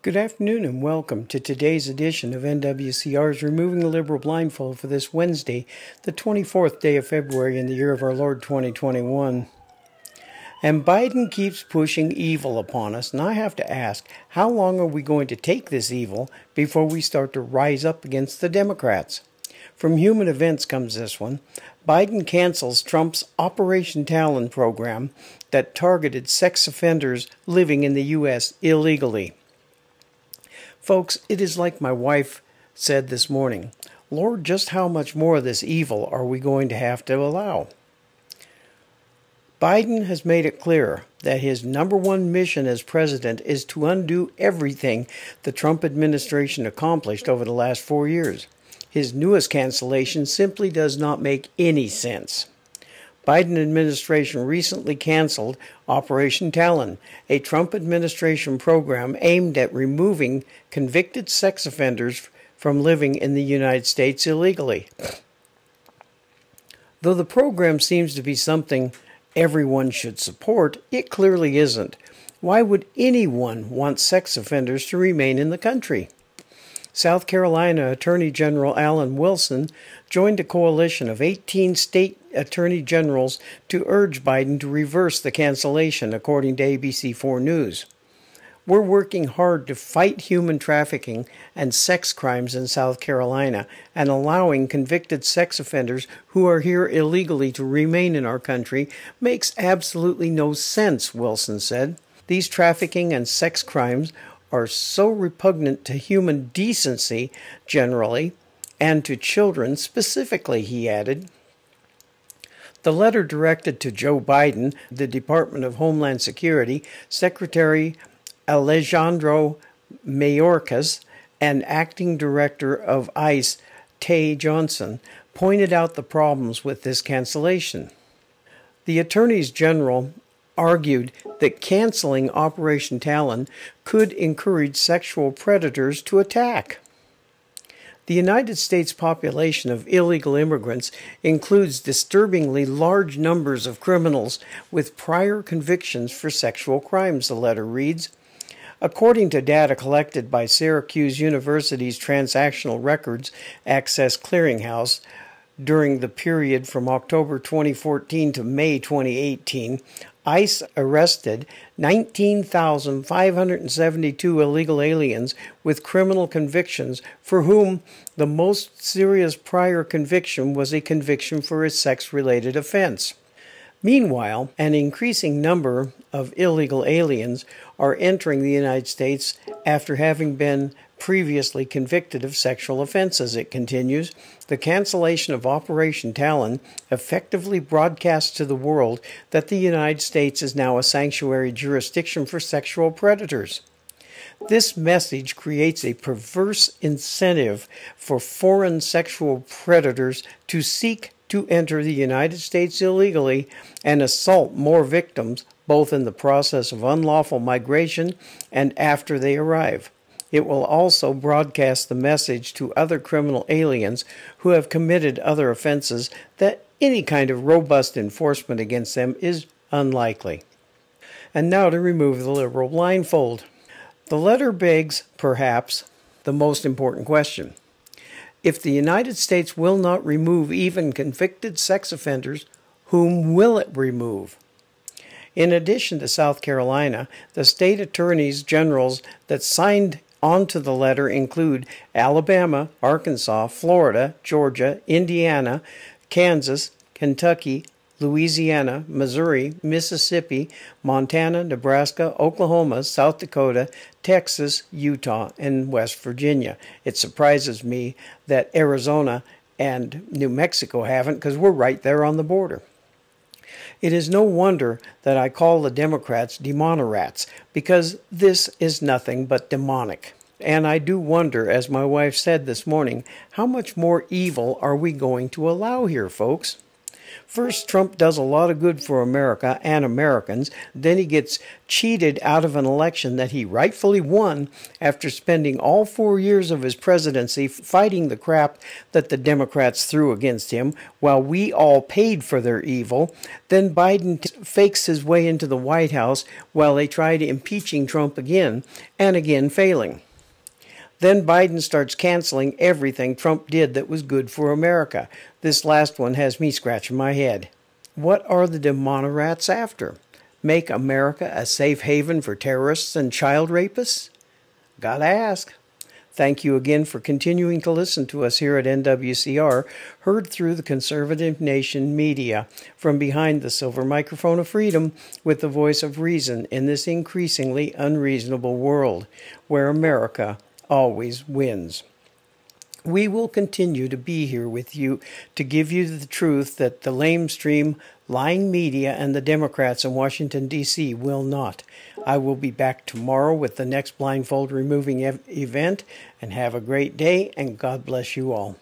Good afternoon and welcome to today's edition of NWCR's Removing the Liberal Blindfold for this Wednesday, the 24th day of February in the year of our Lord 2021. And Biden keeps pushing evil upon us, and I have to ask, how long are we going to take this evil before we start to rise up against the Democrats? From Human Events comes this one. Biden cancels Trump's Operation Talon program that targeted sex offenders living in the U.S. illegally. Folks, it is like my wife said this morning. Lord, just how much more of this evil are we going to have to allow? Biden has made it clear that his number one mission as president is to undo everything the Trump administration accomplished over the last 4 years. His newest cancellation simply does not make any sense. Biden administration recently canceled Operation Talon, a Trump administration program aimed at removing convicted sex offenders from living in the United States illegally. Though the program seems to be something everyone should support, it clearly isn't. Why would anyone want sex offenders to remain in the country? South Carolina Attorney General Alan Wilson joined a coalition of 18 state attorney generals to urge Biden to reverse the cancellation, according to ABC4 News. We're working hard to fight human trafficking and sex crimes in South Carolina and allowing convicted sex offenders who are here illegally to remain in our country makes absolutely no sense, Wilson said. These trafficking and sex crimes are so repugnant to human decency generally, and to children specifically, he added. The letter directed to Joe Biden, the Department of Homeland Security, Secretary Alejandro Mayorkas, and Acting Director of ICE, Tay Johnson, pointed out the problems with this cancellation. The Attorneys General argued that canceling Operation Talon could encourage sexual predators to attack. The United States population of illegal immigrants includes disturbingly large numbers of criminals with prior convictions for sexual crimes, the letter reads. According to data collected by Syracuse University's Transactional Records Access Clearinghouse, during the period from October 2014 to May 2018, ICE arrested 19,572 illegal aliens with criminal convictions for whom the most serious prior conviction was a conviction for a sex-related offense. Meanwhile, an increasing number of illegal aliens are entering the United States after having been previously convicted of sexual offenses, it continues. The cancellation of Operation Talon effectively broadcasts to the world that the United States is now a sanctuary jurisdiction for sexual predators. This message creates a perverse incentive for foreign sexual predators to seek to enter the United States illegally and assault more victims, both in the process of unlawful migration and after they arrive. It will also broadcast the message to other criminal aliens who have committed other offenses that any kind of robust enforcement against them is unlikely. And now to remove the liberal blindfold. The letter begs, perhaps, the most important question. If the United States will not remove even convicted sex offenders, whom will it remove? In addition to South Carolina, the state attorneys generals that signed onto the letter include Alabama, Arkansas, Florida, Georgia, Indiana, Kansas, Kentucky, Louisiana, Missouri, Mississippi, Montana, Nebraska, Oklahoma, South Dakota, Texas, Utah, and West Virginia. It surprises me that Arizona and New Mexico haven't, because we're right there on the border. It is no wonder that I call the Democrats demonorats, because this is nothing but demonic. And I do wonder, as my wife said this morning, how much more evil are we going to allow here, folks? First, Trump does a lot of good for America and Americans. Then he gets cheated out of an election that he rightfully won after spending all 4 years of his presidency fighting the crap that the Democrats threw against him while we all paid for their evil. Then Biden fakes his way into the White House while they tried impeaching Trump again and again failing. Then Biden starts canceling everything Trump did that was good for America. This last one has me scratching my head. What are the demonorats after? Make America a safe haven for terrorists and child rapists? Gotta ask. Thank you again for continuing to listen to us here at NWCR, heard through the Conservative Nation media, from behind the silver microphone of freedom, with the voice of reason in this increasingly unreasonable world, where America always wins. We will continue to be here with you to give you the truth that the lamestream, lying media and the Democrats in Washington, D.C. will not. I will be back tomorrow with the next blindfold removing event, and have a great day, and God bless you all.